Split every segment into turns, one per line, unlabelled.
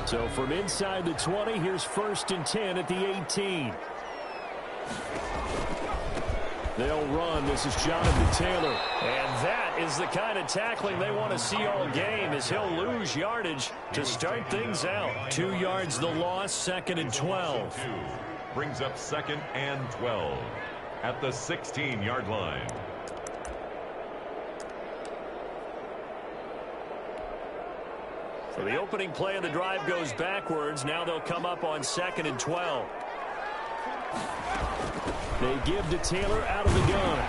So from inside the 20, here's 1st and 10 at the 18. They'll run. This is Jonathan Taylor. And that is the kind of tackling they want to see all game, as he'll lose yardage to start things out. 2 yards the loss, 2nd and 12.
Brings up 2nd and 12 at the 16-yard line.
So the opening play of the drive goes backwards. Now they'll come up on 2nd and 12. They give to Taylor out of the gun.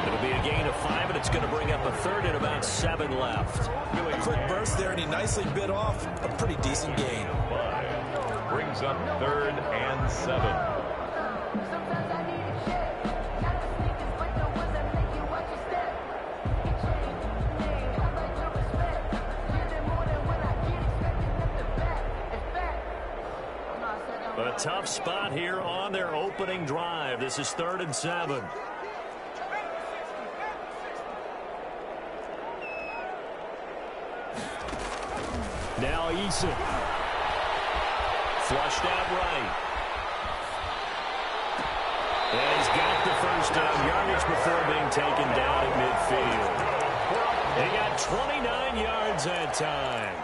It'll be a gain of 5, and it's going to bring up a 3rd and about 7 left.
A quick burst there, and he nicely bit off a pretty decent gain.
5 brings up 3rd and 7.
A tough spot here on their opening drive. This is 3rd and 7. Now Eason. Flushed out right. And he's got the 1st down yardage before being taken down at midfield. They got 29 yards that time.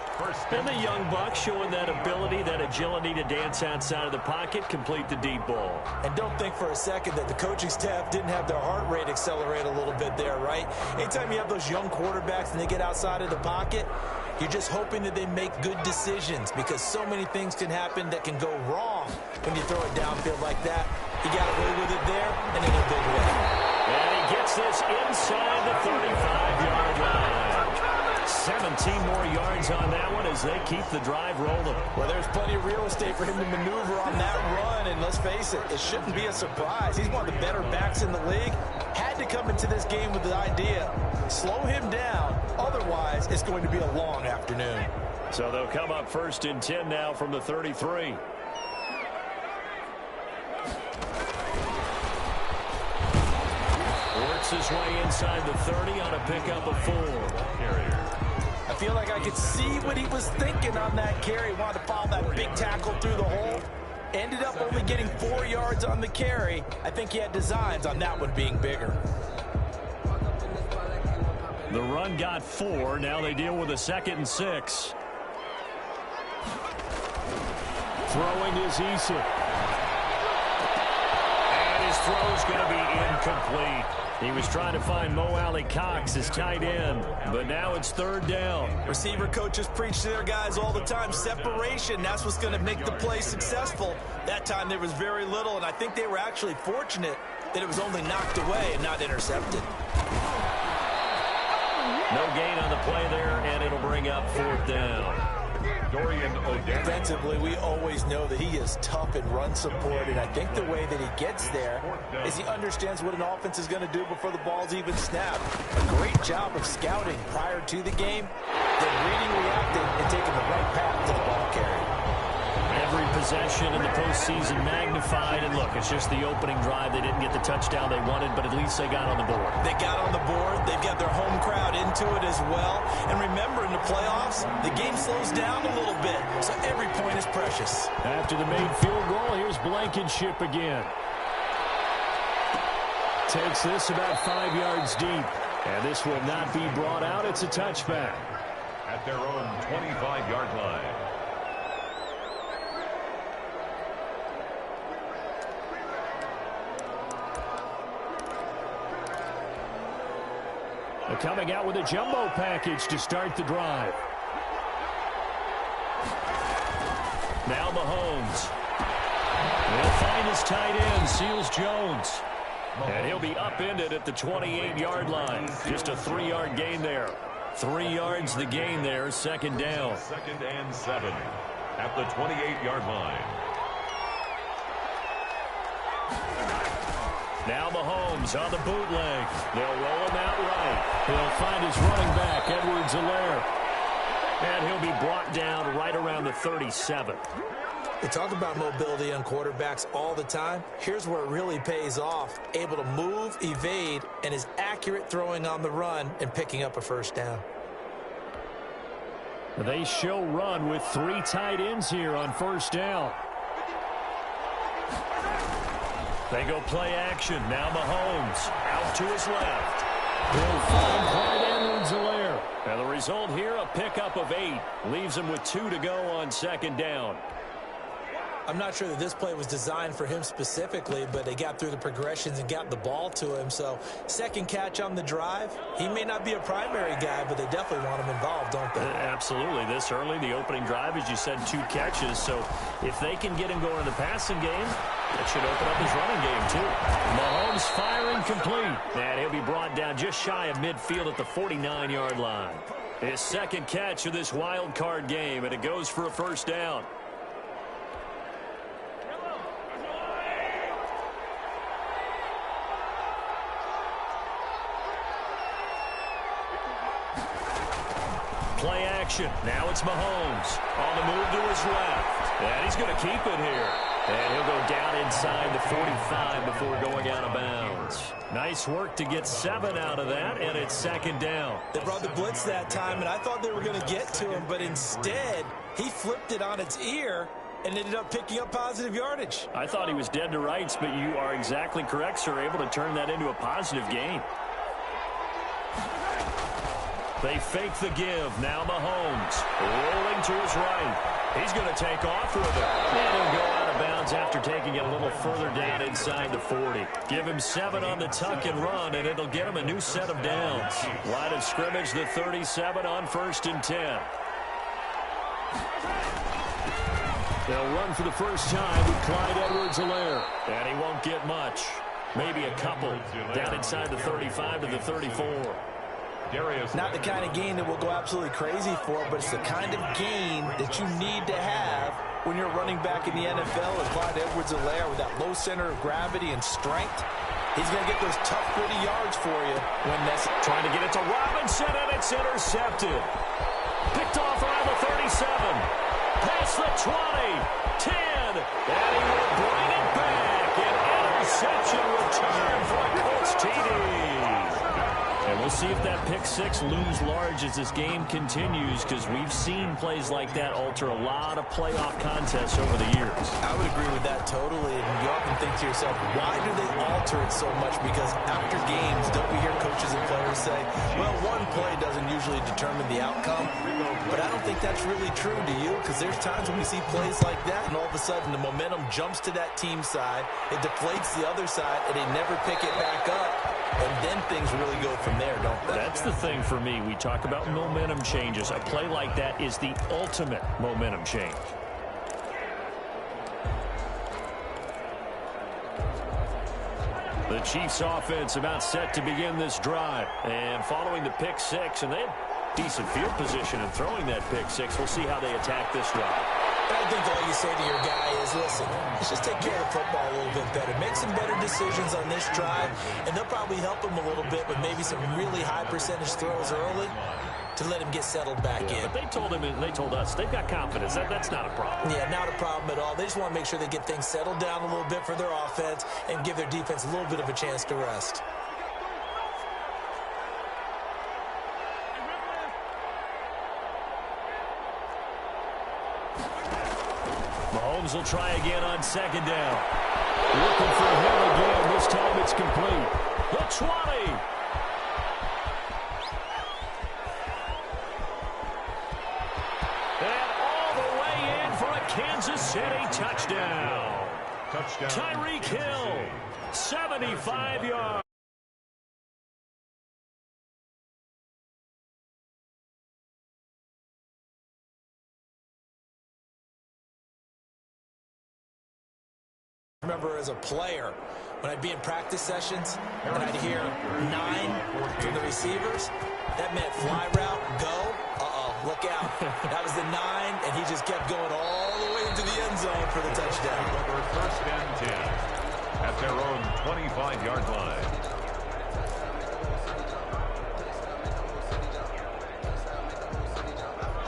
And the young buck showing that ability, that agility to dance outside of the pocket, complete the deep ball.
And don't think for a second that the coaching staff didn't have their heart rate accelerate a little bit there, right? Anytime you have those young quarterbacks and they get outside of the pocket, you're just hoping that they make good decisions, because so many things can happen that can go wrong when you throw it downfield like that. He got away with it there, and in a big way.
And he gets this inside the 35-yard line. 17 more yards on that one as they keep the drive rolling.
Well, there's plenty of real estate for him to maneuver on that run, and let's face it, it shouldn't be a surprise. He's one of the better backs in the league. Had to come into this game with the idea, slow him down, otherwise it's going to be a long afternoon.
So they'll come up 1st and 10 now from the 33. Works his way inside the 30 on a pickup of 4.
I feel like I could see what he was thinking on that carry. Wanted to follow that big tackle through the hole. Ended up only getting 4 yards on the carry. I think he had designs on that one being bigger.
The run got 4. Now they deal with a 2nd and 6. Throwing is Eason. And his throw's going to be incomplete. He was trying to find Mo Alley Cox, his tight end, but now it's 3rd down.
Receiver coaches preach to their guys all the time. Separation, that's what's going to make the play successful. That time there was very little, and I think they were actually fortunate that it was only knocked away and not intercepted.
No gain on the play there, and it'll bring up 4th down.
Defensively, we always know that he is tough in run support, and I think the way that he gets there is he understands what an offense is going to do before the ball's even snapped. A great job of scouting prior to the game, then reading, reacting, and taking the right path to the ball carrier.
Every possession in the postseason magnified, and look, it's just the opening drive. They didn't get the touchdown they wanted, but at least they got on the board.
They got on the board. They've got their home crowd into it as well. And remember, in the playoffs, the game slows down a little bit, so every point is precious.
After the made field goal, here's Blankenship again. Takes this about 5 yards deep, and this will not be brought out. It's a touchback.
At their own 25-yard line.
They're coming out with a jumbo package to start the drive. Now Mahomes. He'll find his tight end, Seals Jones. And he'll be upended at the 28-yard line. Just a 3-yard gain there. 3 yards the gain there, 2nd down.
2nd and 7 at the 28-yard line.
Now Mahomes on the bootleg. They'll roll him out right. He'll find his running back, Edwards-Helaire. And he'll be brought down right around the 37.
We talk about mobility on quarterbacks all the time. Here's where it really pays off. Able to move, evade, and is accurate throwing on the run and picking up a 1st down.
They show run with 3 tight ends here on first down. They go play action. Now Mahomes out to his left. He'll find Clyde Edwards-Helaire. And the result here, a pickup of 8. Leaves him with 2 to go on second down.
I'm not sure that this play was designed for him specifically, but they got through the progressions and got the ball to him. So second catch on the drive. He may not be a primary guy, but they definitely want him involved, don't they?
Absolutely. This early, the opening drive, as you said, 2 catches. So if they can get him going in the passing game, that should open up his running game too. Mahomes firing complete. And he'll be brought down just shy of midfield at the 49-yard line. His second catch of this wild card game, and it goes for a first down. Play action. Now it's Mahomes on the move to his left. And he's going to keep it here. And he'll go down inside the 45 before going out of bounds. Nice work to get 7 out of that, and it's second down.
They brought the blitz that time, and I thought they were going to get to him, but instead he flipped it on its ear and ended up picking up positive yardage.
I thought he was dead to rights, but you are exactly correct, sir. Able to turn that into a positive gain. They fake the give. Now Mahomes rolling to his right. He's going to take off with it. And he'll go out of bounds after taking it a little further down inside the 40. Give him 7 on the tuck and run, and it'll get him a new set of downs. Line of scrimmage, the 37 on 1st and 10. They'll run for the first time with Clyde Edwards-Helaire. And he won't get much. Maybe a couple down inside the 35 to the 34.
Not the kind of gain that we'll go absolutely crazy for, but it's the kind of gain that you need to have when you're running back in the NFL with Clyde Edwards-Helaire with that low center of gravity and strength. He's going to get those tough, gritty yards for you when necessary.
Trying to get it to Robinson, and it's intercepted. Picked off around the 37. Past the 20. 10. And he will bring it back. An interception return for a Colts TD. And we'll see if that pick 6 looms large as this game continues, because we've seen plays like that alter a lot of playoff contests over the years.
I would agree with that totally. And you often think to yourself, why do they alter it so much? Because after games, don't we hear coaches and players say, well, one play doesn't usually determine the outcome. But I don't think that's really true, do you? Because there's times when we see plays like that, and all of a sudden the momentum jumps to that team side, it deflates the other side, and they never pick it back up. And then things really go from there, don't they?
That's the thing for me. We talk about momentum changes. A play like that is the ultimate momentum change. The Chiefs offense about set to begin this drive. And following the pick 6, and they had decent field position in throwing that pick 6. We'll see how they attack this drive.
I think all you say to your guy is, listen, let's just take care of the football a little bit better. Make some better decisions on this drive, and they'll probably help him a little bit with maybe some really high percentage throws early to let him get settled back in.
But they told him, and they told us, they've got confidence. That's not a problem.
Yeah, not a problem at all. They just want to make sure they get things settled down a little bit for their offense and give their defense a little bit of a chance to rest.
Mahomes will try again on second down. Looking for him again. This time it's complete. The 20. And all the way in for a Kansas City touchdown. Tyreek Hill, 75 yards.
I remember as a player, when I'd be in practice sessions and I'd hear 9 from the receivers, that meant fly route, go, look out. That was the 9, and he just kept going all the way into the end zone for the touchdown.
Over 1st and 10 at their own 25-yard line.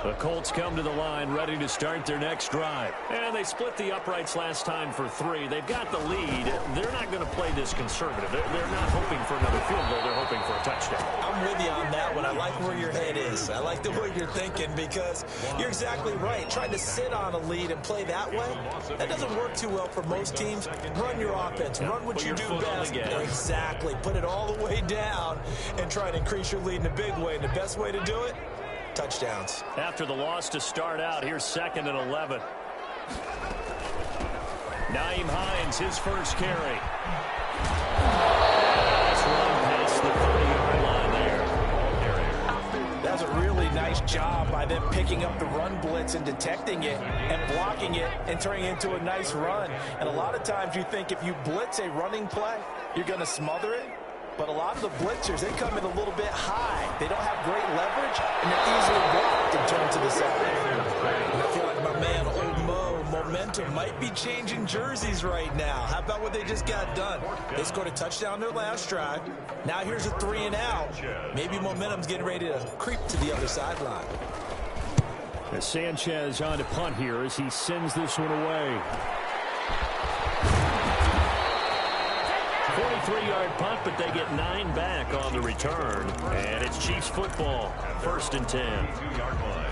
The Colts come to the line ready to start their next drive. And they split the uprights last time for 3. They've got the lead. They're not going to play this conservative. They're not hoping for another field goal. They're hoping for a touchdown.
I'm with you on that one. I like where your head is. I like the way you're thinking because you're exactly right. Trying to sit on a lead and play that way, that doesn't work too well for most teams. Run your offense. Run what you do best. Exactly. Put it all the way down and try to increase your lead in a big way. And the best way to do it, touchdowns.
After the loss to start out, here's 2nd and 11. Nyheim Hines, his first carry. That's run past the 30-yard line there.
That's a really nice job by them picking up the run blitz and detecting it and blocking it and turning it into a nice run. And a lot of times you think if you blitz a running play, you're going to smother it. But a lot of the blitzers, they come in a little bit high. They don't have great leverage, and they're easily blocked and turned to the side. And I feel like my man, Old Mo, momentum might be changing jerseys right now. How about what they just got done? They scored a touchdown their last drive. Now here's a 3 and out. Maybe momentum's getting ready to creep to the other sideline.
As Sanchez on to punt here as he sends this one away. 43-yard punt, but they get 9 back on the return. And it's Chiefs football, 1st and 10.
2-yard line.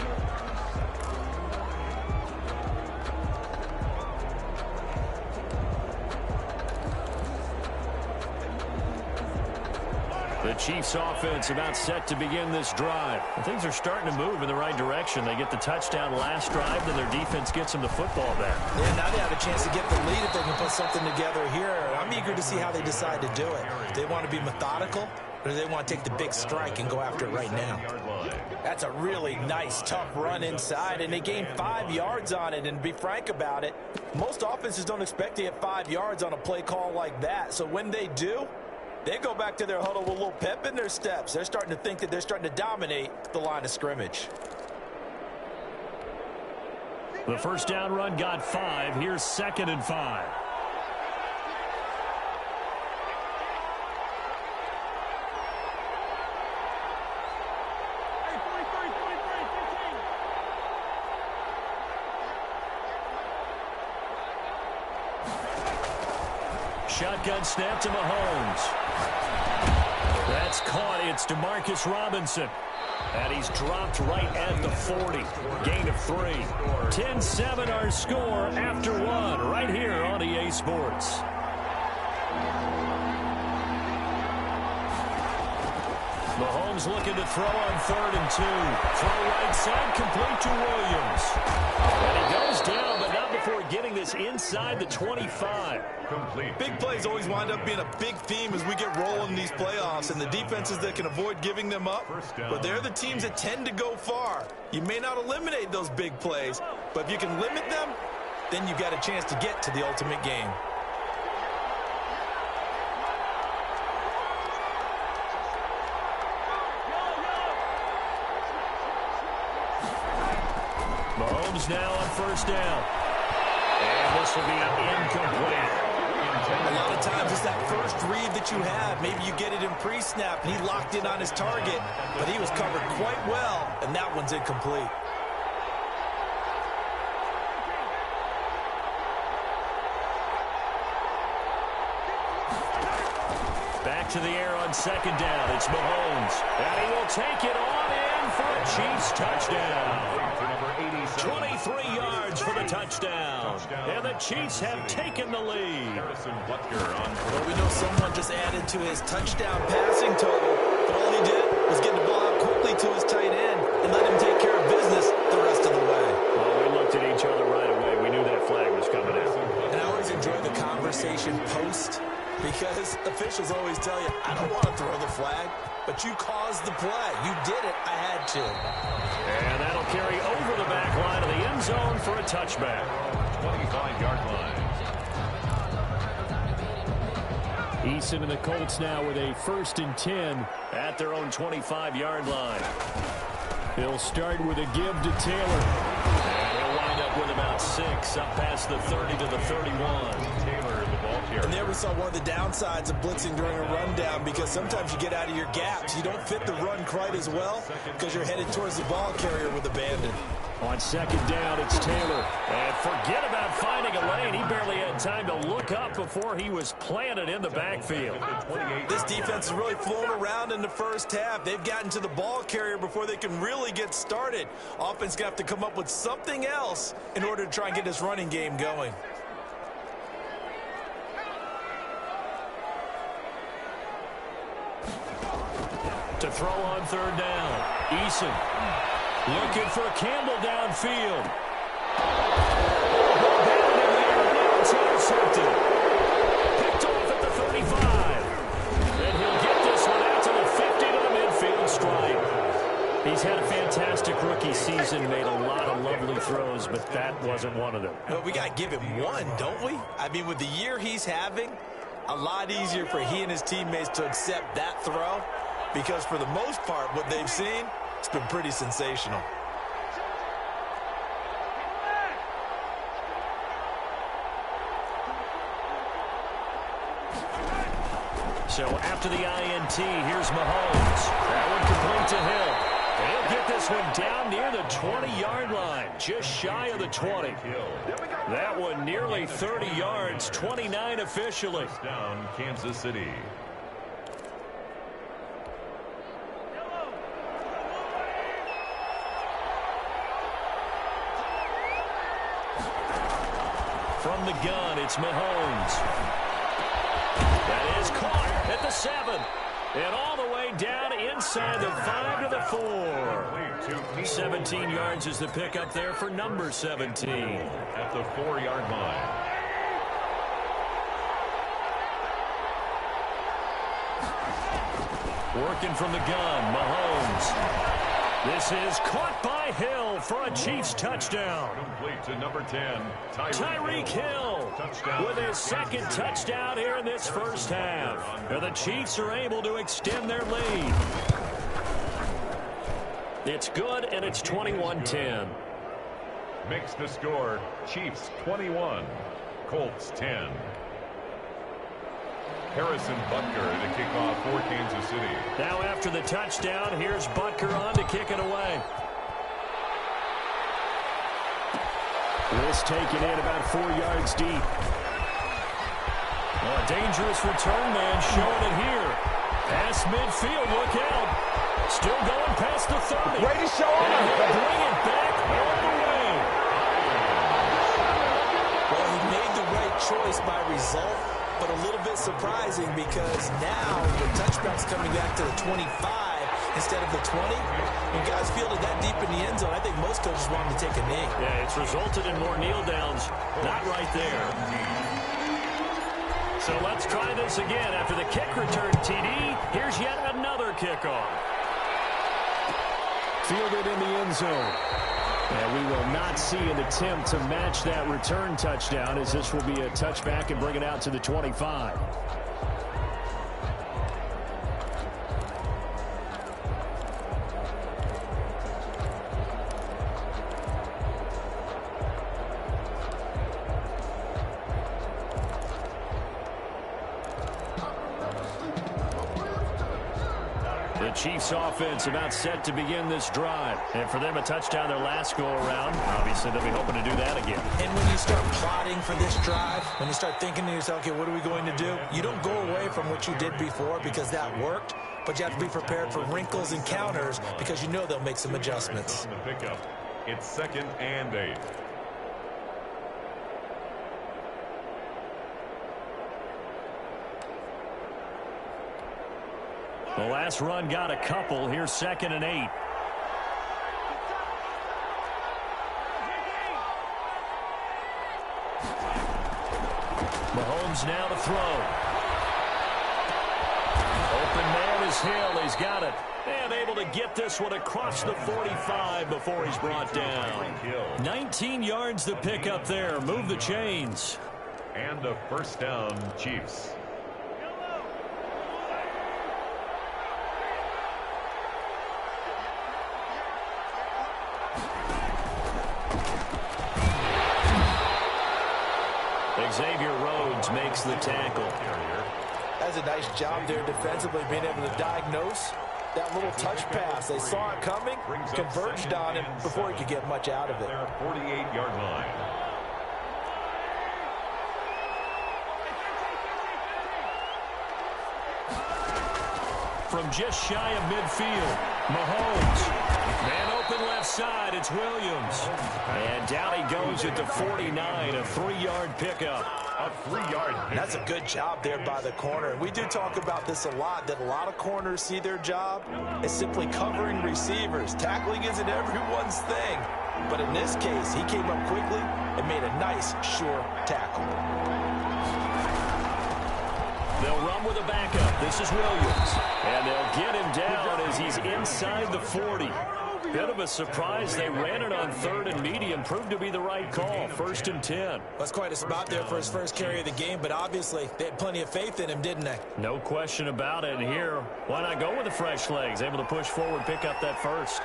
The Chiefs offense about set to begin this drive. And things are starting to move in the right direction. They get the touchdown last drive, then their defense gets them the football back.
Yeah, now they have a chance to get the lead if they can put something together here. I'm eager to see how they decide to do it. Do they want to be methodical, or do they want to take the big strike and go after it right now? That's a really nice, tough run inside, and they gained 5 yards on it. And to be frank about it, most offenses don't expect to get 5 yards on a play call like that. So when they do, they go back to their huddle with a little pep in their steps. They're starting to think that they're starting to dominate the line of scrimmage.
The first down run got 5. Here's 2nd and 5. Shotgun snap to Mahomes. That's caught. It's DeMarcus Robinson. And he's dropped right at the 40. Gain of 3. 10-7 our score after 1 right here on EA Sports. Mahomes looking to throw on 3rd and 2. Throw right side, complete to Williams. And he goes down, but not before getting this inside the 25.
Complete.
Big plays always wind up being a big theme as we get rolling in these playoffs, and the defenses that can avoid giving them up, but they're the teams that tend to go far. You may not eliminate those big plays, but if you can limit them, then you've got a chance to get to the ultimate game.
Mahomes now on 1st down. And this will be incomplete.
A lot of times it's that first read that you have. Maybe you get it in pre-snap, and he locked in on his target, but he was covered quite well, and that one's incomplete.
Back to the air on 2nd down. It's Mahomes. And he will take it on in for a Chiefs touchdown. 23 yards for the touchdown. And the Chiefs have taken the lead.
Well, we know someone just added to his touchdown passing total, but all he did was get the ball out quickly to his tight end and let him take care of business the rest of the way.
Well, we looked at each other right away. We knew that flag was coming in.
And I always enjoy the conversation post, because officials always tell you, I don't want to throw the flag, but you caused the play. You did it. I had to.
And that'll carry over the back line of the end zone for a touchback.
25-yard line.
Eason and the Colts now with a 1st and 10 at their own 25-yard line. They'll start with a give to Taylor. And he'll wind up with about 6 up past the 30 to the 31.
Taylor, the ball
And there we saw one of the downsides of blitzing during a rundown, because sometimes you get out of your gaps. You don't fit the run quite as well because you're headed towards the ball carrier with abandon.
On second down, it's Taylor. And forget about finding a lane. He barely had time to look up before he was planted in the backfield.
This defense is really flown around in the first half. They've gotten to the ball carrier before they can really get started. Offense got to have to come up with something else in order to try and get this running game going.
To throw on third down, Eason looking for Campbell downfield. It's intercepted. Picked off at the 35. And he'll get this one out to the 50 to the midfield stripe. He's had a fantastic rookie season, made a lot of lovely throws, but that wasn't one of them.
Well, we got to give him one, don't we? I mean, with the year he's having, a lot easier for he and his teammates to accept that throw, because for the most part, what they've seen, it's been pretty sensational.
So after the INT, here's Mahomes. That one complete to Hill. He'll get this one down near the 20-yard line, just shy of the 20. That one nearly 30 yards, 29 officially.
Down Kansas City.
From the gun, it's Mahomes. That is caught at the 7. And all the way down inside the 5 to the 4. 17 yards is the pickup there for number 17.
At the 4-yard line.
Working from the gun, Mahomes. This is caught by Hill for a Chiefs touchdown.
Complete to number 10,
Tyreek Hill with his second touchdown here in this first half. And the Chiefs are able to extend their lead. It's good, and it's 21-10.
Makes the score Chiefs 21, Colts 10. Harrison Butker to kick off for Kansas City.
Now after the touchdown, here's Butker on to kick it away. This taken in about 4 yards deep. Oh, a dangerous return man showing it here. Past midfield, look out. Still going past the 30.
Way to show
And
off.
he'll bring it back all the way.
Well, he made the right choice by result, but a little bit surprising because now the touchback's coming back to the 25 instead of the 20. When guys fielded that deep in the end zone, I think most coaches want him to take a knee.
Yeah, it's resulted in more kneel downs. Not right there. So let's try this again. After the kick return, TD, here's yet another kickoff. Fielded in the end zone. And we will not see an attempt to match that return touchdown, as this will be a touchback and bring it out to the 25. The Chiefs offense about set to begin this drive. And for them, a touchdown their last go-around. Obviously, they'll be hoping to do that again.
And when you start plotting for this drive, when you start thinking to yourself, okay, what are we going to do? You don't go away from what you did before because that worked, but you have to be prepared for wrinkles and counters because you know they'll make some adjustments.
On the pickup, it's 2nd and 8.
The last run got a couple. Here's 2nd and 8. Mahomes now to throw. Open man is Hill. He's got it. And able to get this one across the 45 before he's brought down. 19 yards to pick up there. Move the chains.
And a first down, Chiefs. Xavier Rhodes
Mahomes makes the tackle.
That's a nice job there defensively, being able to diagnose that little touch pass. They saw it coming, converged on him before he could get much out of it.
48-yard line.
From just shy of midfield, Mahomes. Man open left side, it's Williams. And down he goes at the 49, a 3-yard pickup.
A 3-yard pickup.
That's a good job there by the corner. We do talk about this a lot, that a lot of corners see their job as simply covering receivers. Tackling isn't everyone's thing. But in this case, he came up quickly and made a nice, sure tackle.
They'll run with a backup. This is Williams. And they'll get him down as he's inside the 40. Bit of a surprise. They ran it on 3rd and medium. Proved to be the right call. 1st and 10.
That's quite a spot there for his first carry of the game, but obviously they had plenty of faith in him, didn't they?
No question about it. And here, why not go with the fresh legs? Able to push forward, pick up that first.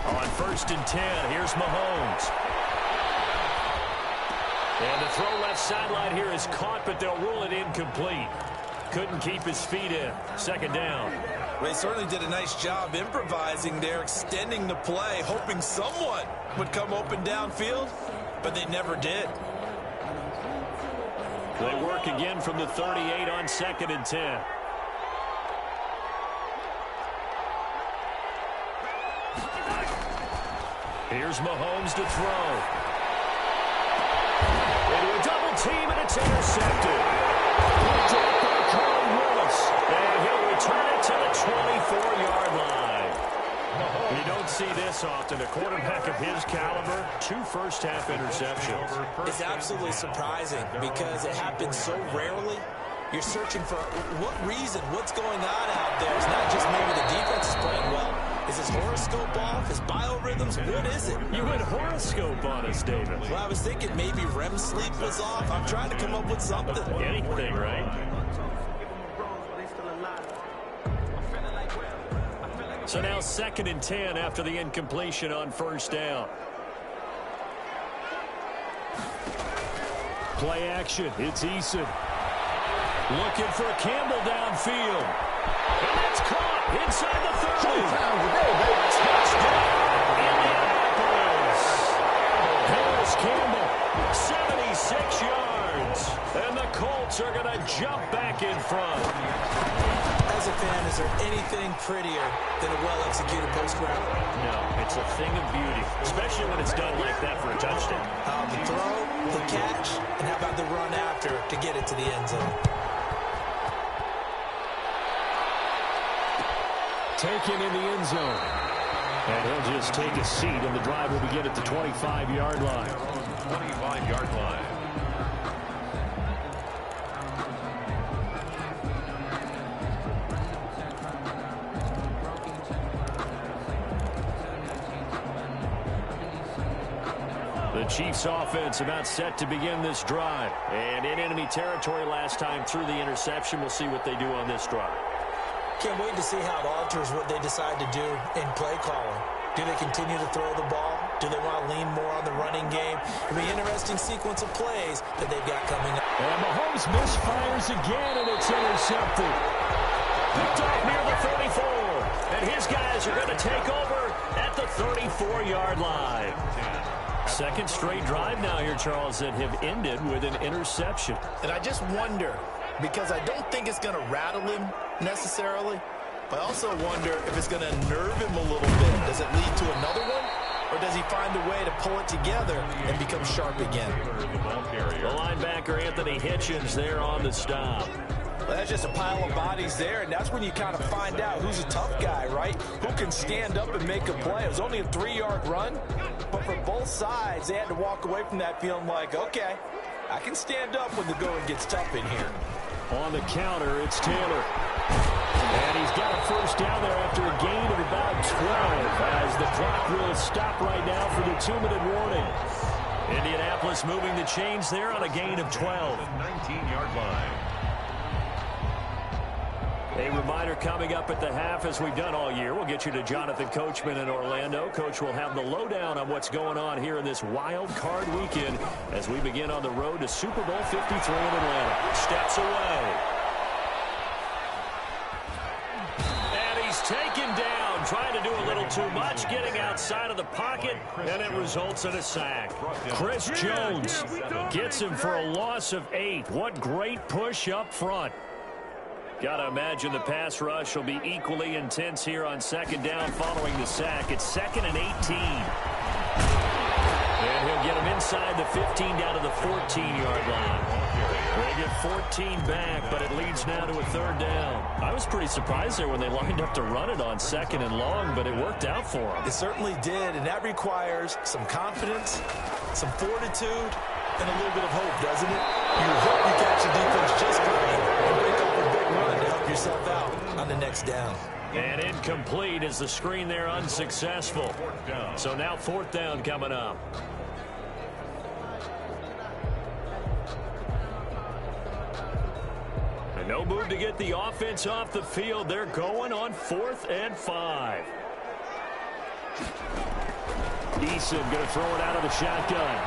On 1st and 10, here's Mahomes. And the throw left sideline here is caught, but they'll rule it incomplete. Couldn't keep his feet in. 2nd down.
They certainly did a nice job improvising there, extending the play, hoping someone would come open downfield, but they never did.
They work again from the 38 on 2nd and 10. Here's Mahomes to throw. Into a double team, and it's intercepted. And he'll return it to the 24-yard line. You don't see this often. A quarterback of his caliber, 2 first-half interceptions.
It's absolutely surprising because it happens so rarely. You're searching for what reason, what's going on out there. It's not just maybe the defense is playing well. Is his horoscope off? His biorhythms? What is it?
You went horoscope on us, David.
Well, I was thinking maybe REM sleep was off. I'm trying to come up with something.
Anything, right? So now 2nd and 10 after the incompletion on 1st down. Play action. It's Eason. Looking for Campbell downfield. And that's caught inside the 30. Touchdown, Indianapolis. Harris Campbell, 76 yards. And the Colts are going to jump back in front.
As a fan, is there anything prettier than a well-executed post route?
No, it's a thing of beauty, especially when it's done like that for a touchdown.
The throw, the catch, and how about the run after to get it to the end zone?
Taken in the end zone. And he'll just take a seat, and the drive will begin at the 25-yard line.
25-yard line.
The Chiefs offense about set to begin this drive. And in enemy territory last time through the interception. We'll see what they do on this drive.
Can't wait to see how it alters what they decide to do in play calling. Do they continue to throw the ball? Do they want to lean more on the running game? It'll be an interesting sequence of plays that they've got coming up.
And Mahomes misfires again, and it's intercepted. Picked off near the 34. And his guys are going to take over at the 34-yard line. 2nd straight drive now here, Charles, that have ended with an interception.
And I just wonder, because I don't think it's going to rattle him necessarily, but I also wonder if it's going to nerve him a little bit. Does it lead to another one? Or does he find a way to pull it together and become sharp again?
The linebacker, Anthony Hitchens, there on the stop.
Well, that's just a pile of bodies there, and that's when you kind of find out who's a tough guy, right? Who can stand up and make a play. It was only a 3-yard run, but for both sides, they had to walk away from that feeling like, okay, I can stand up when the going gets tough in here.
On the counter, it's Taylor. And he's got a first down there after a gain of about 12 as the clock will stop right now for the 2-minute warning. Indianapolis moving the chains there on a gain of 12.
19-yard line.
A reminder coming up at the half, as we've done all year. We'll get you to Jonathan Coachman in Orlando. Coach will have the lowdown on what's going on here in this wild card weekend as we begin on the road to Super Bowl 53 in Atlanta. Steps away. And he's taken down, trying to do a little too much, getting outside of the pocket, and it results in a sack. Chris Jones gets him for a loss of 8. What great push up front. Got to imagine the pass rush will be equally intense here on second down following the sack. It's 2nd and 18. And he'll get him inside the 15 down to the 14-yard line. They get 14 back, but it leads now to a 3rd down. I was pretty surprised there when they lined up to run it on 2nd and long, but it worked out for them.
It certainly did, and that requires some confidence, some fortitude, and a little bit of hope, doesn't it? You hope you catch the defense just right and break off a big run to help yourself out on the next down.
And incomplete as the screen there unsuccessful. So now 4th down coming up. And no move to get the offense off the field. They're going on 4th and 5. Eason going to throw it out of the shotgun.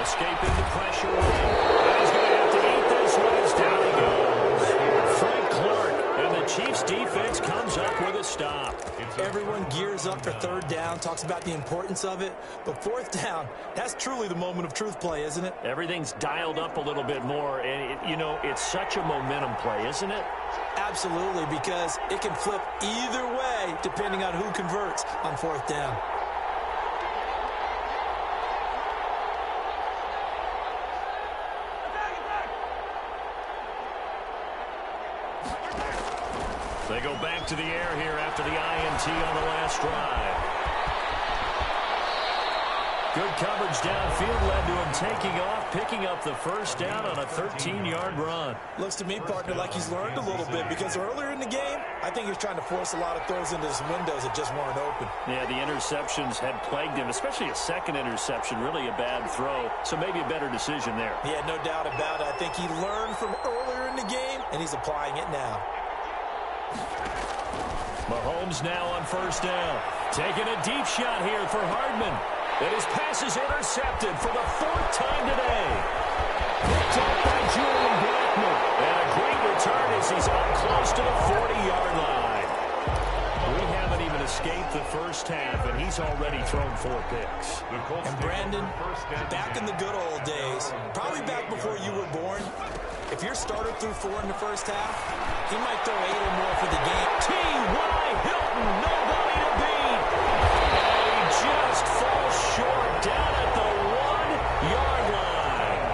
Escaping the pressure. And he's going to have to eat this one as down he goes. Frank Clark, and the Chiefs defense comes up with a stop.
Everyone gears up for 3rd down, talks about the importance of it. But 4th down, that's truly the moment of truth play, isn't it?
Everything's dialed up a little bit more. And, it's such a momentum play, isn't it?
Absolutely, because it can flip either way depending on who converts on 4th down.
They go back to the air here after the INT on the last drive. Good coverage downfield led to him taking off, picking up the 1st down on a 13-yard run.
Looks to me, partner, like he's learned a little bit, because earlier in the game, I think he was trying to force a lot of throws into his windows that just weren't open.
Yeah, the interceptions had plagued him, especially a second interception, really a bad throw. So maybe a better decision there.
Yeah, no doubt about it. I think he learned from earlier in the game, and he's applying it now.
Mahomes now on 1st down. Taking a deep shot here for Hardman. And his pass is intercepted for the 4th time today. Picked up by Julian Blackmon. And a great return as he's up close to the 40-yard line. We haven't even escaped the first half, and he's already thrown 4 picks.
And Brandon, back in the good old days, probably back before you were born, if your starter threw 4 in the first half, he might throw 8 or more for the game.
T.Y. Hilton, nobody to beat. And he just falls short down at the 1-yard line.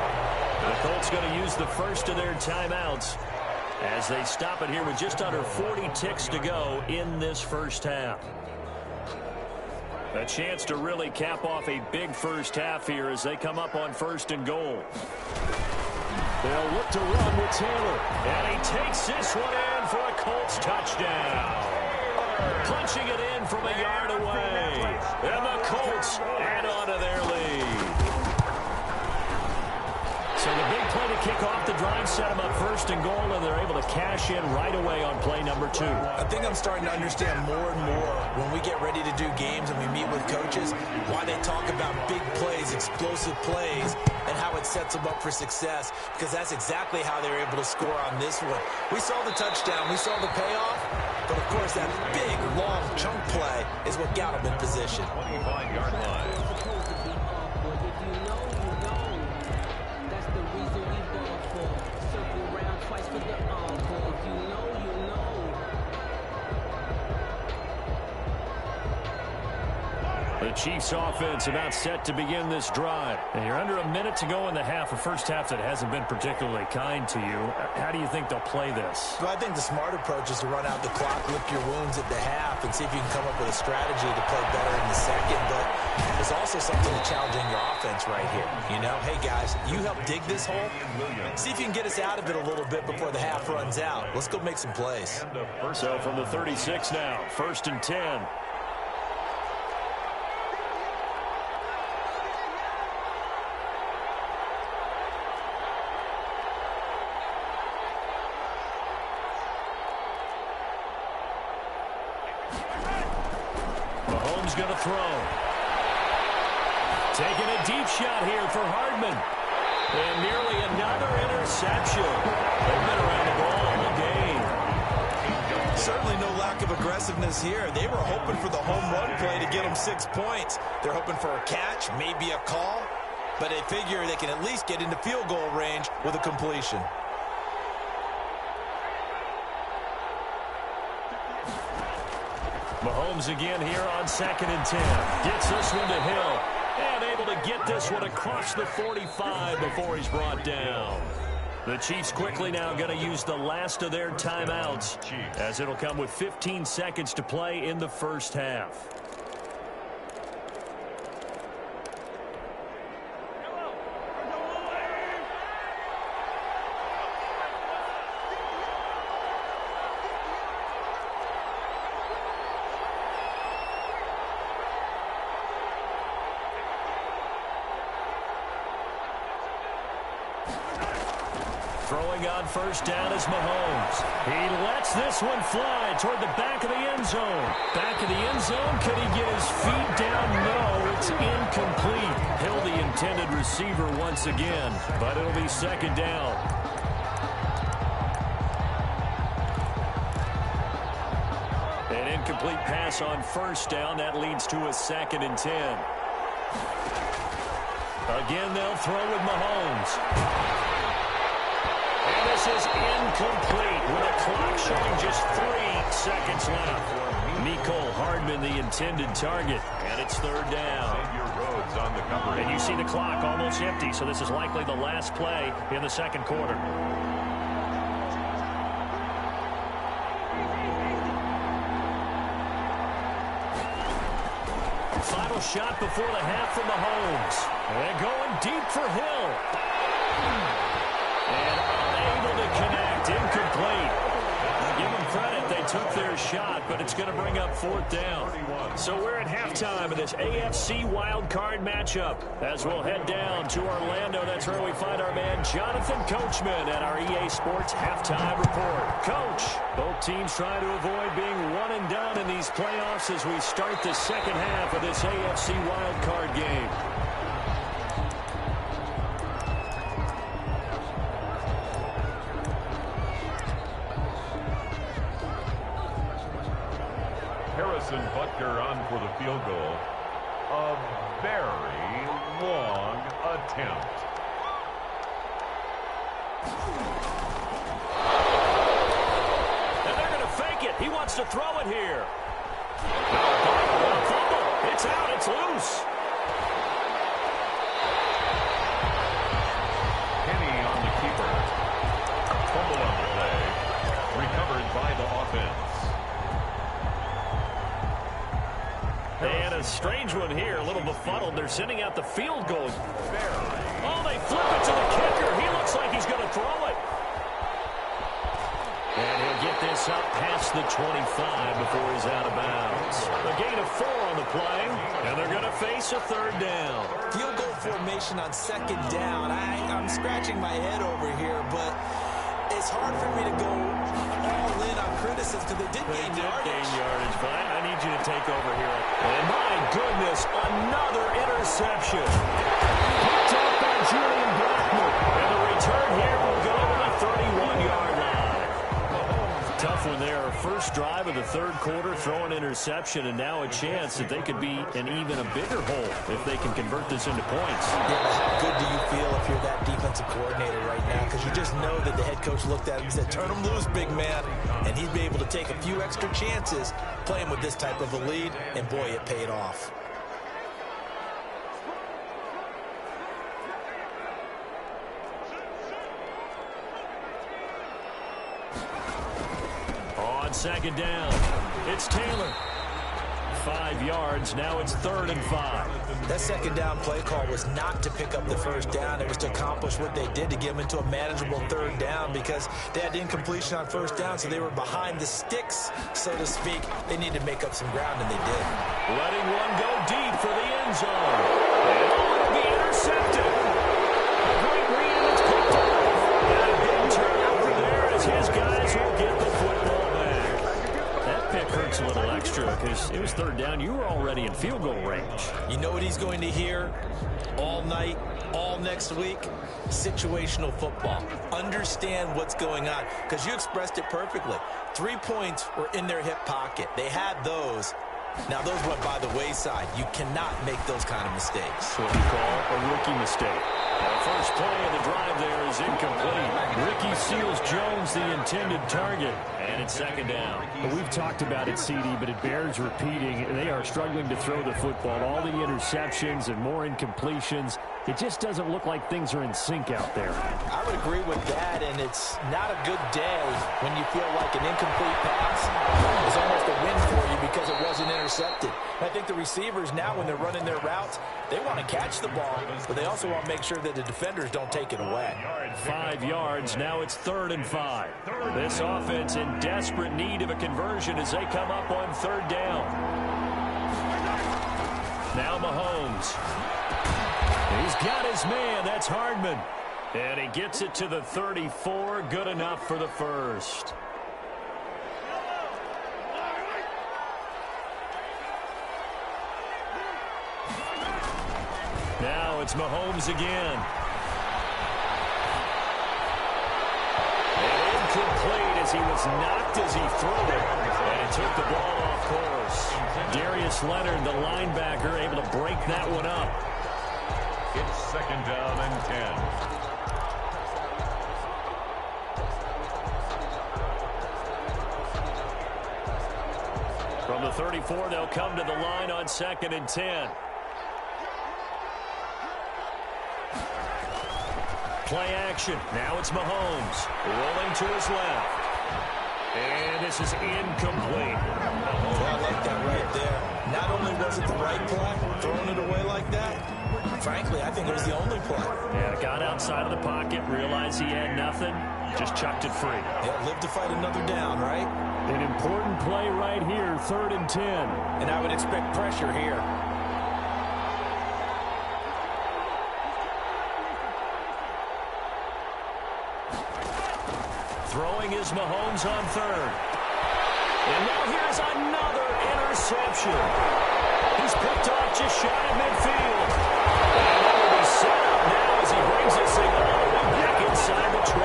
The Colts going to use the first of their timeouts as they stop it here with just under 40 ticks to go in this first half. A chance to really cap off a big first half here as they come up on 1st and goal. They'll look to run with Taylor. And he takes this one in for a Colts touchdown. Punching it in from a yard away. And the Colts add on to their lead. So the big play to kick off the drive set them up 1st and goal, and they're able to cash in right away on play number 2.
I think I'm starting to understand more and more when we get ready to do games and we meet with coaches, why they talk about big plays, explosive plays, and how it sets them up for success, because that's exactly how they're able to score on this one. We saw the touchdown, we saw the payoff, but of course that big, long chunk play is what got them in position.
25-yard line.
The Chiefs offense about set to begin this drive. And you're under a minute to go in the half, a first half that hasn't been particularly kind to you. How do you think they'll play this?
Well, I think the smart approach is to run out the clock, lick your wounds at the half, and see if you can come up with a strategy to play better in the second. But there's also something to challenging your offense right here. You know, hey, guys, you help dig this hole. See if you can get us out of it a little bit before the half runs out. Let's go make some plays.
So from the 36 now, 1st and 10. Mahomes going to throw. Taking a deep shot here for Hardman. And nearly another interception. They've been around the ball all game.
Certainly no lack of aggressiveness here. They were hoping for the home run play to get them 6 points. They're hoping for a catch, maybe a call, but they figure they can at least get into field goal range with a completion.
Mahomes again here on 2nd and 10. Gets this one to Hill. And able to get this one across the 45 before he's brought down. The Chiefs quickly now going to use the last of their timeouts, as it'll come with 15 seconds to play in the first half. Throwing on first down is Mahomes. He lets this one fly toward the back of the end zone. Back of the end zone. Can he get his feet down? No, it's incomplete. Hill, the intended receiver once again, but it'll be 2nd down. An incomplete pass on first down. That leads to a 2nd and 10. Again, they'll throw with Mahomes. And this is incomplete with a clock showing just 3 seconds left. Mecole Hardman, the intended target, and it's 3rd down. And you see the clock almost empty, so this is likely the last play in the 2nd quarter. Final shot before the half for Mahomes. And going deep for Hill. And unable to connect. Incomplete. Give them credit. They took their shot, but it's going to bring up 4th down. So we're at halftime of this AFC wildcard matchup. As we'll head down to Orlando, that's where we find our man Jonathan Coachman at our EA Sports Halftime Report. Coach, both teams trying to avoid being one and done in these playoffs as we start the second half of this AFC wildcard game.
Butker on for the field goal. A very long attempt.
And they're going to fake it. He wants to throw it here. Fumble. It's out. It's loose.
Kenny on the keeper. Fumble on the play. Recovered by the offense.
And a strange one here, a little befuddled. They're sending out the field goal. Oh, they flip it to the kicker. He looks like he's going to throw it. And he'll get this up past the 25 before he's out of bounds. A gain of 4 on the play, and they're going to face a 3rd down.
Field goal formation on 2nd down. I'm scratching my head over here, but it's hard for me to go all in on criticism because they did gain yardage.
But I need you to take over here. And my goodness, another interception. Picked up by Julian Blackmon. And the return here will go to the 31-yard line. Tough one there. First drive of the 3rd quarter, throw an interception, and now a chance that they could be in even a bigger hole if they can convert this into points.
Yeah, but how good do you feel if you're that defensive coordinator right now? Because you just know that the head coach looked at him and said, turn him loose, big man. And he'd be able to take a few extra chances playing with this type of a lead, and boy, it paid off.
On 2nd down, it's Taylor. 5 yards. Now it's 3rd and 5.
That 2nd down play call was not to pick up the 1st down. It was to accomplish what they did to get them into a manageable 3rd down because they had incompletion on 1st down, so they were behind the sticks, so to speak. They needed to make up some ground, and they did.
Letting one go deep for the end zone. And it'll be intercepted. A great read, and it's picked up. And a big turnover there as his guys will get the football back. That pick hurts a little extra because it was third down. You were already in field goal range.
You know what he's going to hear all night, all next week? Situational football. Understand what's going on, because you expressed it perfectly. 3 points were in their hip pocket. They had those. Now, those went by the wayside. You cannot make those kind of mistakes.
That's what we call a rookie mistake. The first play of the drive there is incomplete. Ricky Seals-Jones, the intended target, and it's second down.
Well, we've talked about it, CD, but it bears repeating. They are struggling to throw the football. All the interceptions and more incompletions. It just doesn't look like things are in sync out there.
I would agree with that, and it's not a good day when you feel like an incomplete pass is almost a win for you because it wasn't intercepted. I think the receivers now, when they're running their routes, they want to catch the ball, but they also want to make sure that the defenders don't take it away.
5 yards. Now it's 3rd and 5. This offense in desperate need of a conversion as they come up on 3rd down. Now Mahomes. He's got his man. That's Hardman. And he gets it to the 34. Good enough for the first. Now it's Mahomes again. And incomplete as he was knocked as he threw it. And it took the ball off course. Darius Leonard, the linebacker, able to break that one up.
It's 2nd down and 10.
From the 34, they'll come to the line on 2nd and 10. Play action. Now it's Mahomes. Rolling to his left. And this is incomplete.
I like that right there. Not only was it the right play, throwing it away like that, frankly, I think it was the only play.
Yeah, got outside of the pocket, realized he had nothing, just chucked it free.
Yeah, live to fight another down, right?
An important play right here, 3rd and 10.
And I would expect pressure here.
Throwing is Mahomes on 3rd. And now here's another interception. He's picked off just shy of midfield. And that will be set up now as he brings this thing all the way back inside the 20.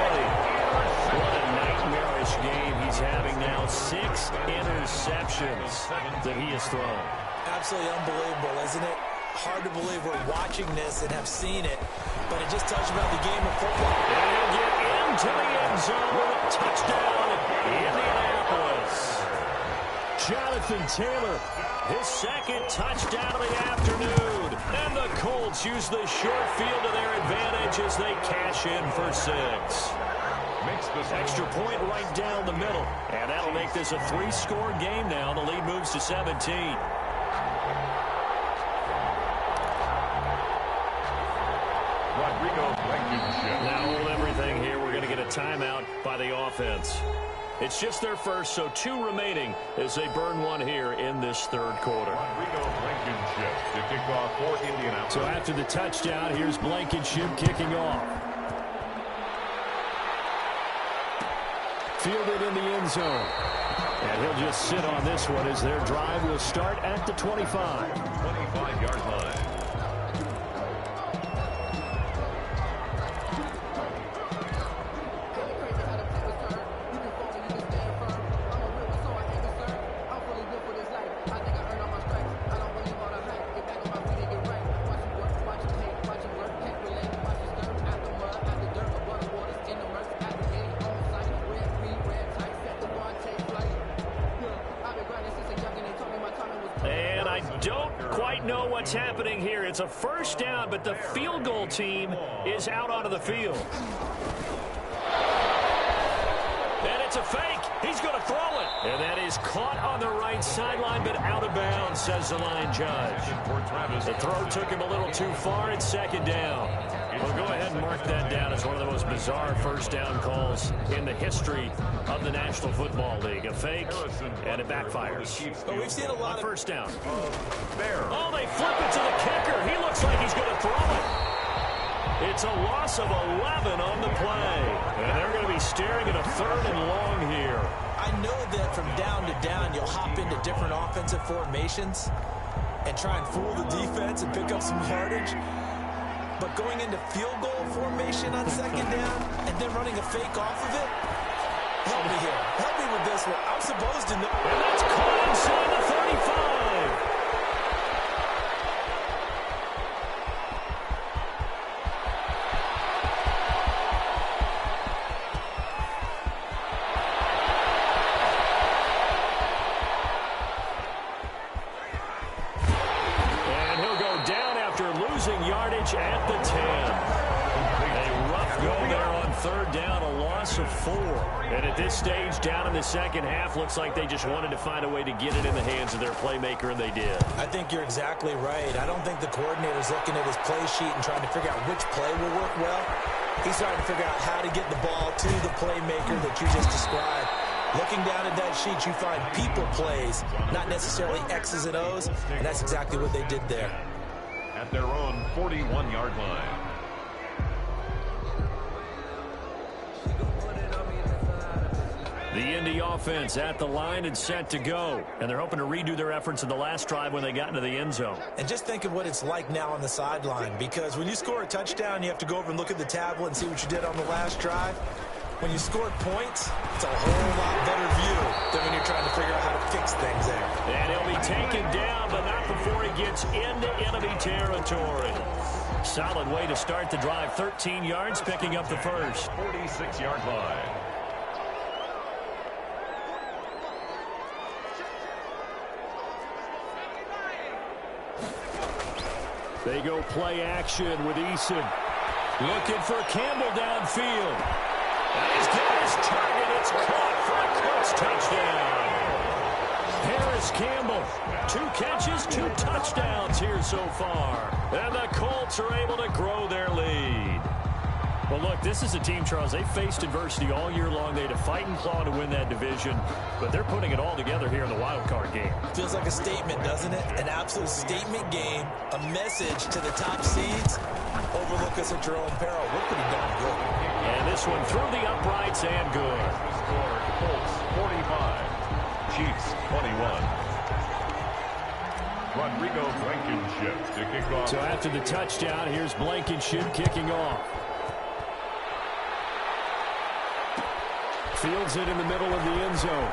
What a nightmarish game he's having now. 6 interceptions that he has thrown.
Absolutely unbelievable, isn't it? Hard to believe we're watching this and have seen it, but it just tells you about the game of football.
And he'll get into the end zone. Touchdown, Indianapolis. Jonathan Taylor, his 2nd touchdown of the afternoon. And the Colts use the short field to their advantage as they cash in for 6. Extra point right down the middle. And that'll make this a 3-score game now. The lead moves to 17. Now hold everything here. We're going to get a timeout by the offense. It's just their first, so 2 remaining as they burn one here in this 3rd quarter.
To kick off for Indianapolis.
So after the touchdown, here's Blankenship kicking off. Fielded in the end zone. And he'll just sit on this one as their drive will start at the 25.
25-yard line.
Happening here. It's a 1st down, but the field goal team is out onto the field. And it's a fake. He's going to throw it. And that is caught on the right sideline, but out of bounds, says the line judge. The throw took him a little too far. It's 2nd down. We'll go ahead and mark that down as one of the most bizarre 1st down calls in the history of the National Football League. A fake, and it backfires.
But we've seen a lot of
1st down. Oh, they flip it to the kicker. He looks like he's going to throw it. It's a loss of 11 on the play. And they're going to be staring at a 3rd and long here.
I know that from down to down, you'll hop into different offensive formations and try and fool the defense and pick up some yardage. But going into field goal formation on 2nd down and then running a fake off of it, help me here. Help me with this one. I'm supposed to know.
And that's caught inside the 35. Yardage at the 10. A rough go there on 3rd down, a loss of 4. And at this stage, down in the 2nd half, looks like they just wanted to find a way to get it in the hands of their playmaker, and they did.
I think you're exactly right. I don't think the coordinator's looking at his play sheet and trying to figure out which play will work well. He's trying to figure out how to get the ball to the playmaker that you just described. Looking down at that sheet, you find people plays, not necessarily X's and O's, and that's exactly what they did there.
At their own 41-yard line.
The Indy offense at the line and set to go. And they're hoping to redo their efforts in the last drive when they got into the end zone.
And just think of what it's like now on the sideline, because when you score a touchdown, you have to go over and look at the tablet and see what you did on the last drive. When you scored points, it's a whole lot better view than when you're trying to figure out how to fix things there.
And he'll be taken down, but not before he gets into enemy territory. Solid way to start the drive. 13 yards, picking up the first.
46-yard line.
They go play action with Eason. Looking for Campbell downfield. And he's got his target. It's caught for a Colts touchdown. Harris Campbell, 2 catches, 2 touchdowns here so far. And the Colts are able to grow their lead. Well, look, this is a team, Charles, they faced adversity all year long. They had to fight and claw to win that division, but they're putting it all together here in the wild card game.
Feels like a statement, doesn't it? An absolute statement game, a message to the top seeds. Overlook us at your own peril. We're pretty darn good.
And this one through the uprights and good.
Score Colts 45, Chiefs 21. Rodrigo Blankenship to kick off.
So after the touchdown, here's Blankenship kicking off. Fields it in the middle of the end zone.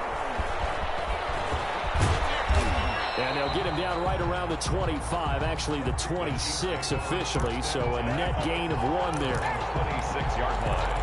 And they'll get him down right around the 25, actually the 26 officially, so a net gain of 1 there.
26-yard line.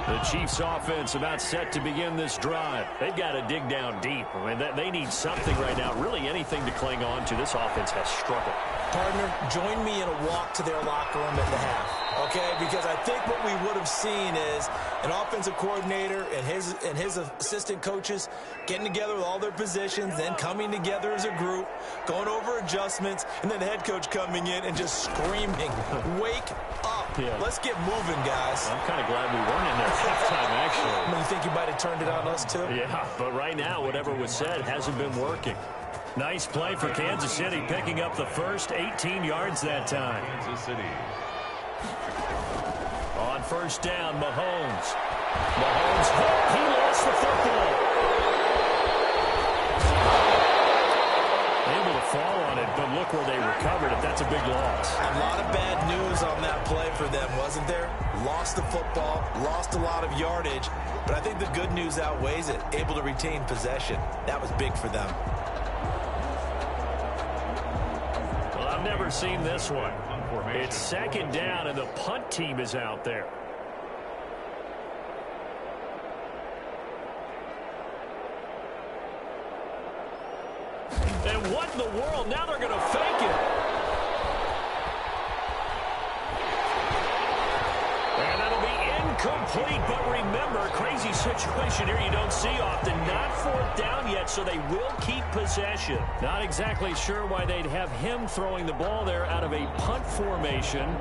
The Chiefs offense about set to begin this drive. They've got to dig down deep. I mean, they need something right now, really anything to cling on to. This offense has struggled.
Partner, join me in a walk to their locker room at the half, okay? Because I think what we would have seen is an offensive coordinator and his assistant coaches getting together with all their positions, then coming together as a group, going over adjustments, and then the head coach coming in and just screaming, wake up. Yeah. Let's get moving, guys.
I'm kind of glad we weren't in there halftime, actually.
You think you might have turned it on us, too?
Yeah, but right now, whatever was said hasn't been working. Nice play for Kansas City, picking up the first, 18 yards that time.
Kansas City.
On first down, Mahomes. Mahomes, he lost the football. Able to fall on it, but look where they recovered it. That's a big loss.
A lot of bad news on that play for them, wasn't there? Lost the football, lost a lot of yardage, but I think the good news outweighs it. Able to retain possession. That was big for them.
Well, I've never seen this one. It's second down, and the punt team is out there. And what in the world? Now they're going to fake it. And that'll be incomplete. But remember, crazy situation here you don't see often. Not 4th down yet, so they will keep possession. Not exactly sure why they'd have him throwing the ball there out of a punt formation.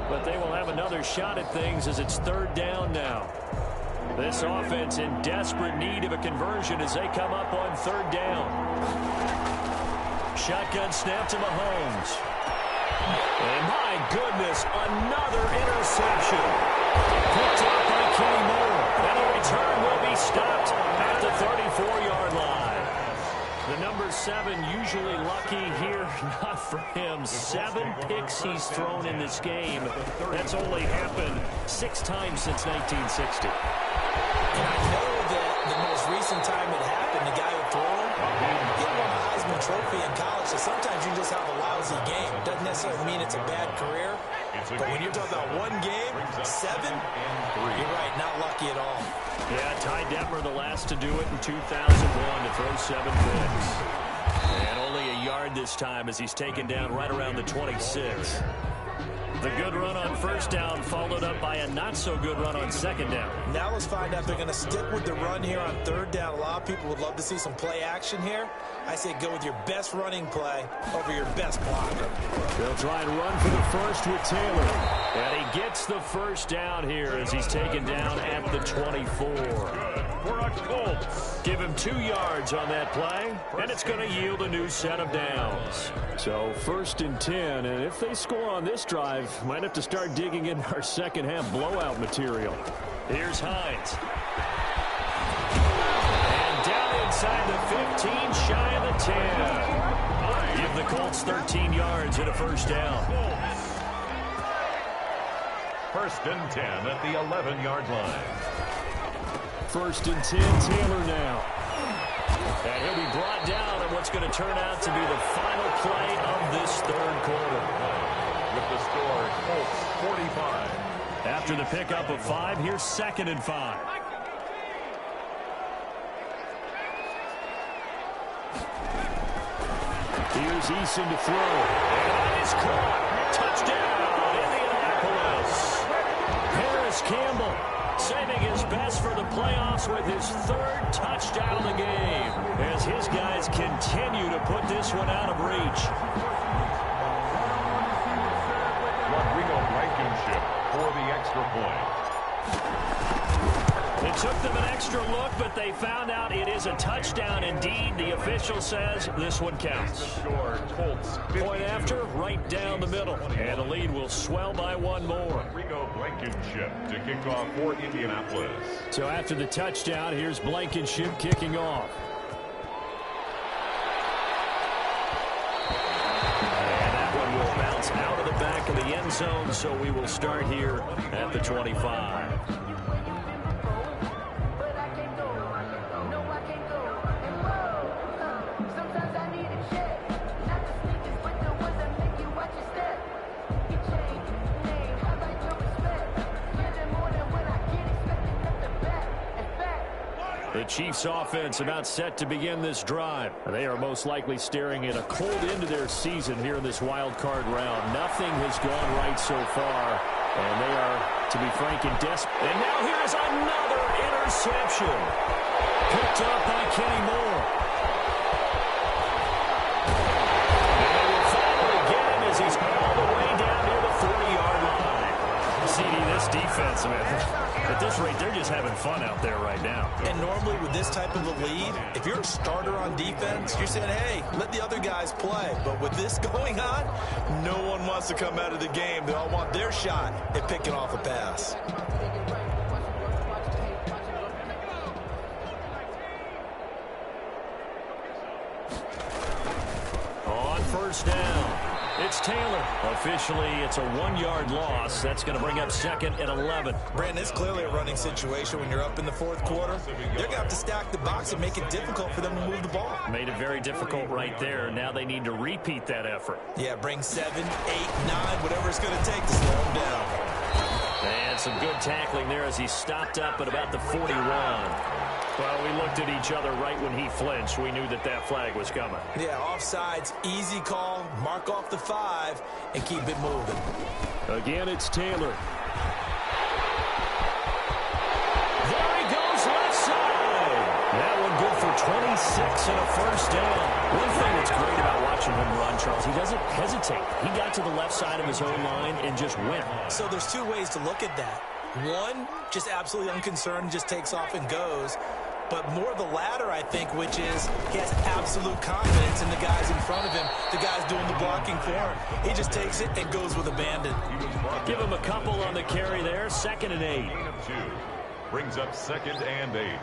But they will have another shot at things as it's 3rd down now. This offense in desperate need of a conversion as they come up on 3rd down. Shotgun snap to Mahomes. And my goodness, another interception. Picked up by Kenny Moore. And the return will be stopped at the 34-yard line. The number 7 usually lucky here. Not for him. 7 picks he's thrown in this game. That's only happened 6 times since 1960.
And I know that the most recent time it happened, the guy who threw him, he won the Heisman Trophy in college, so sometimes you just have a lousy game. It doesn't necessarily mean it's a bad career, but when you're talking about one game, 7, you're right, not lucky at all.
Yeah, Ty Detmer, the last to do it in 2001 to throw 7 picks. And only a yard this time as he's taken down right around the 26. The good run on first down followed up by a not-so-good run on second down.
Now let's find out if they're going to stick with the run here on third down. A lot of people would love to see some play action here. I say go with your best running play over your best blocker.
They'll try and run for the first with Taylor.
And he gets the first down here as he's taken down at the 24.
For a Colts.
Give him 2 yards on that play, and it's going to yield a new set of downs.
So 1st and 10, and if they score on this drive, might have to start digging in our second half blowout material.
Here's Hines. And down inside the 15, shy of the 10. Give the Colts 13 yards and a first down.
1st and 10 at the 11-yard line.
1st and 10, Taylor now.
And he'll be brought down on what's going to turn out to be the final play of this third quarter.
With the score, Colts 45.
After the pickup of 5, here's 2nd and 5. Here's Eason to throw.
And it's caught. Touchdown, Indianapolis. Harris Campbell saving his best for the playoffs with his 3rd touchdown of the game as his guys continue to put this one out of reach.
Blankenship for the extra point.
It took them an extra look, but they found out it is a touchdown indeed. The official says this one counts.
Colts
Point after, right down the middle. And the lead will swell by 1 more.
Blankenship to kick off for Indianapolis.
So after the touchdown, here's Blankenship kicking off.
And that one will bounce out of the back of the end zone, so we will start here at the 25. The Chiefs offense about set to begin this drive. They are most likely staring at a cold end to their season here in this wild card round. Nothing has gone right so far, and they are, to be frank, in desperate. And now here is another interception. Picked up by Kenny Moore. And they will finally get him as he's all the way down near the 40-yard line. CD, this defense, man. At this rate, they're just having fun out there right now.
And normally with this type of a lead, if you're a starter on defense, you're saying, hey, let the other guys play. But with this going on, no one wants to come out of the game. They all want their shot at picking off a pass.
On first down, it's Taylor. Officially, it's a 1-yard loss. That's going to bring up 2nd and 11.
Brandon, it's clearly a running situation when you're up in the 4th quarter. They're going to have to stack the box and make it difficult for them to move the ball.
Made it very difficult right there. Now they need to repeat that effort.
Yeah, bring 7, 8, 9, whatever it's going to take to slow them down.
And some good tackling there as he stopped up at about the 41. Well, we looked at each other right when he flinched. We knew that that flag was coming.
Yeah, offsides, easy call, mark off the 5, and keep it moving.
Again, it's Taylor.
There he goes, left side. That one good for 26 and a first down. One thing that's great about watching him run, Charles, he doesn't hesitate. He got to the left side of his own line and just went.
So there's 2 ways to look at that. One, just absolutely unconcerned, just takes off and goes. but more the latter, I think, which is he has absolute confidence in the guys in front of him, the guys doing the blocking for him. He just takes it and goes with abandon.
Give him a couple on the carry there. 2nd and 8.
Gain of 2. Brings up 2nd and 8.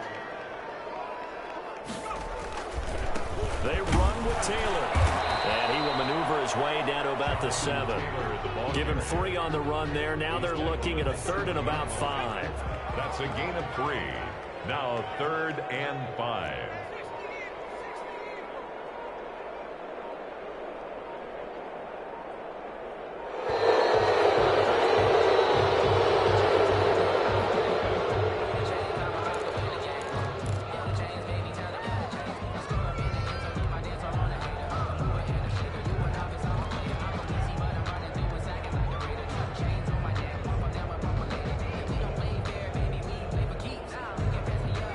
They run with Taylor. And he will maneuver his way down to about the 7. Give him 3 on the run there. Now they're looking at a 3rd and about 5.
That's a gain of 3. Now 3rd and 5.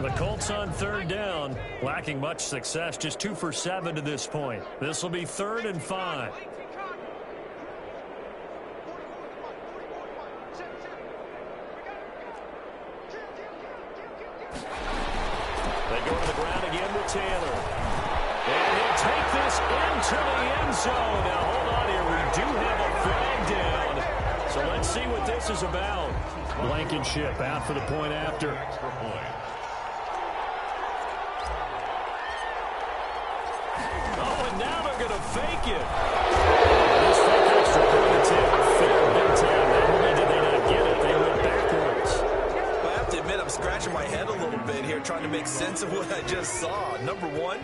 The Colts on 3rd down, lacking much success, just 2 for 7 to this point. This will be 3rd and 5. They go to the ground again with Taylor. And he'll take this into the end zone. Now, hold on here. We do have a flag down. So let's see what this is about.
Blankenship out for the point after.
Extra point.
Oh, and now they're going to fake it. This fake extra point attempt failed big time. Not only did they not get it, they went backwards.
Well, I have to admit, I'm scratching my head a little bit here trying to make sense of what I just saw. Number 1,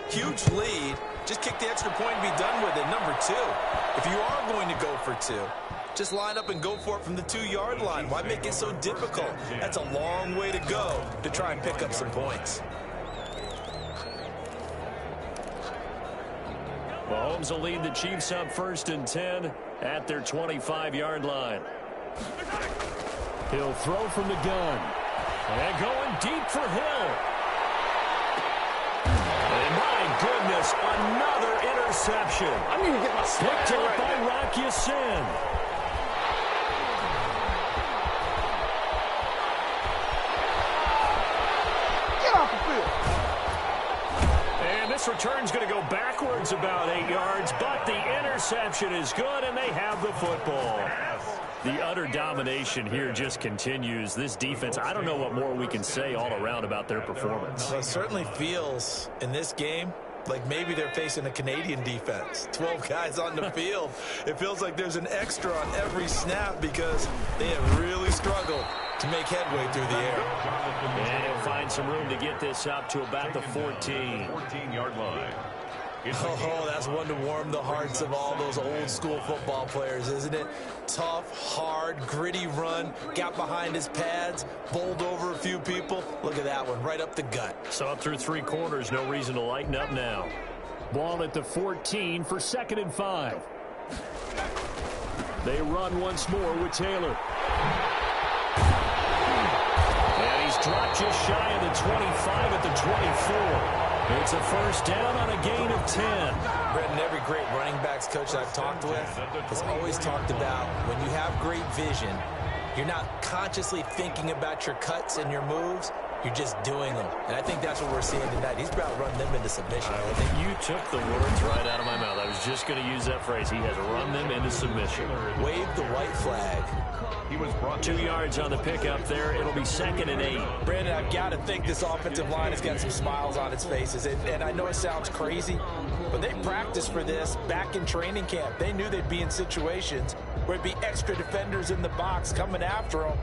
huge lead. Just kick the extra point and be done with it. Number 2, if you are going to go for 2, just line up and go for it from the 2-yard line. Why make it so difficult? That's a long way to go to try and pick up some points.
Mahomes will lead the Chiefs up 1st and 10 at their 25-yard line.
He'll throw from the gun.
And going deep for Hill. And my goodness, another interception.
I need to get my
Picked up
right
by Rock Ya-Sin.
Get off the field.
And this return's going to go backwards about 8 yards, but the interception is good, and they have the football. The utter domination here just continues. This defense, I don't know what more we can say all around about their performance.
Well, it certainly feels in this game like maybe they're facing a Canadian defense. 12 guys on the field. It feels like there's an extra on every snap because they have really struggled to make headway through the air.
And he'll find some room to get this up to about the 14.
14-yard line.
Oh, that's one to warm the hearts of all those old school football players, isn't it? Tough, hard, gritty run, got behind his pads, bowled over a few people. Look at that one, right up the gut.
So up through 3 quarters, no reason to lighten up now.
Ball at the 14 for 2nd and 5. They run once more with Taylor.
And he's dropped just shy of the 25 at the 24. It's a 1st down on a gain of 10.
Brendan, every great running backs coach that I've talked with has always talked about when you have great vision, you're not consciously thinking about your cuts and your moves. You're just doing them. And I think that's what we're seeing tonight. He's about to run them into submission.
I think you took the words right out of my mouth. I was just going to use that phrase. He has run them into submission.
Wave the white flag.
He was brought
2 yards on the pickup there. It'll be 2nd and 8.
Brandon, I've got to think this offensive line has got some smiles on its faces. And I know it sounds crazy, but they practiced for this back in training camp. They knew they'd be in situations where it'd be extra defenders in the box coming after them,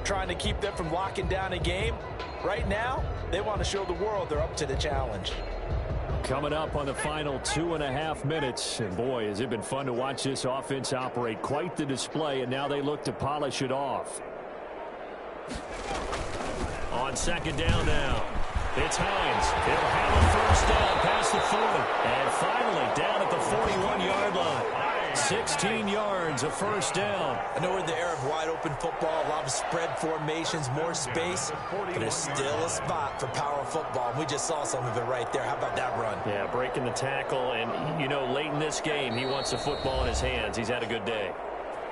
trying to keep them from locking down a game. Right now, they want to show the world they're up to the challenge.
Coming up on the final 2.5 minutes. And boy, has it been fun to watch this offense operate. Quite the display, and now they look to polish it off.
On 2nd down now, it's Hines. He'll have a 1st down past the 40. And finally down at the 41-yard line. 16 yards, a 1st down.
I know we're in the era of wide open football, a lot of spread formations, more space, but there's still a spot for power football. And we just saw some of it right there. How about that run?
Yeah, breaking the tackle, and, you know, late in this game, he wants the football in his hands. He's had a good day.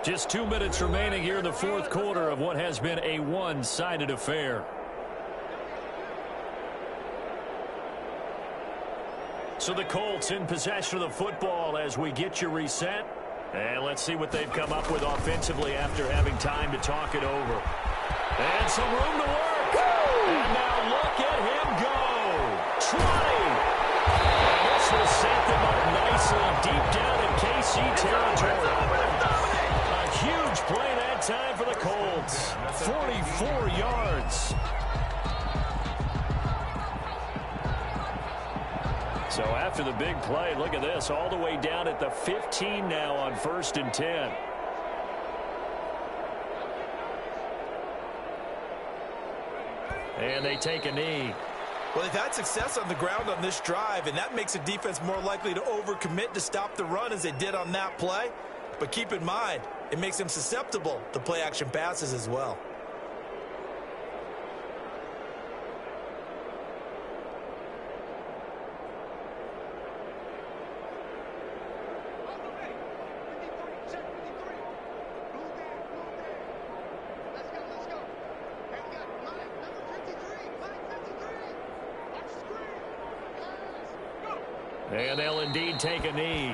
Just 2 minutes remaining here in the 4th quarter of what has been a one-sided affair. So the Colts in possession of the football as we get you reset. And let's see what they've come up with offensively after having time to talk it over. And some room to work. And now look at him go. 20. And this will set them up nicely deep down in KC territory. A huge play that time for the Colts. 44 yards. So after the big play, look at this, all the way down at the 15 now on 1st and 10. And they take a knee.
Well, they've had success on the ground on this drive, and that makes a defense more likely to overcommit to stop the run as they did on that play. But keep in mind, it makes them susceptible to play-action passes as well.
And they'll indeed take a knee.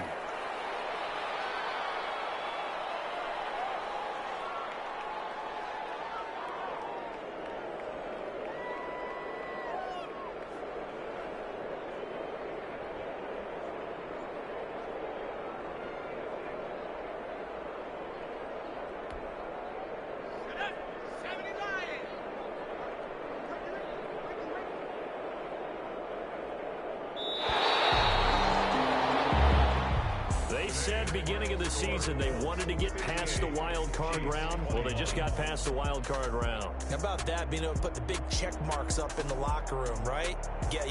Beginning of the season, they wanted to get past the wild card round. Well, they just got past the wild card round.
How about that, being able to put the big check marks up in the locker room, right? Get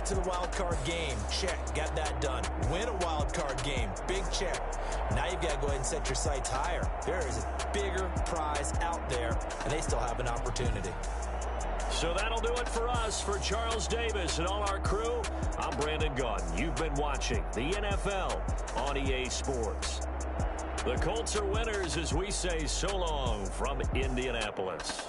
to the wild card game, check, got that done. Win a wild card game, big check. Now you've got to go ahead and set your sights higher. There is a bigger prize out there, and they still have an opportunity.
So that'll do it for us. For Charles Davis and all our crew, I'm Brandon Gaudin. You've been watching the NFL on EA Sports. The Colts are winners as we say so long from Indianapolis.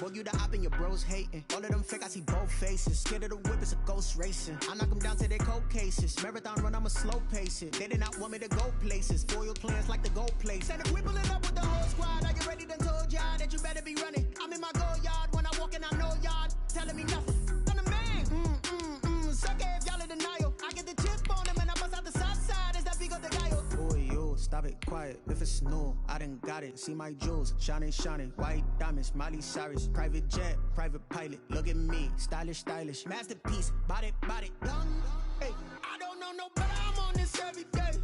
Boy, you the op and your bros hating. All of them fake, I see both faces. Scared of the whip, it's a ghost racing. I knock them down to their cold cases. Marathon run, I'ma slow pace it. They did not want me to go places. Foil plans like the gold place. And if we pulling up with the whole squad, are you ready? Done told y'all that you better be running. I'm in my go yard. When I walk in, I know y'all telling me nothing. I'm the man. Suck if y'all in denial. I get the chip on them and I bust out the south side. Is that big of the guy? Boy, yo, stop it, quiet. If it's new, I done got it. See my jewels, shining, shining. White diamonds, Miley Cyrus. Private jet, private pilot. Look at me, stylish, stylish. Masterpiece, body, young. Hey, I don't know no better. I'm on this every day.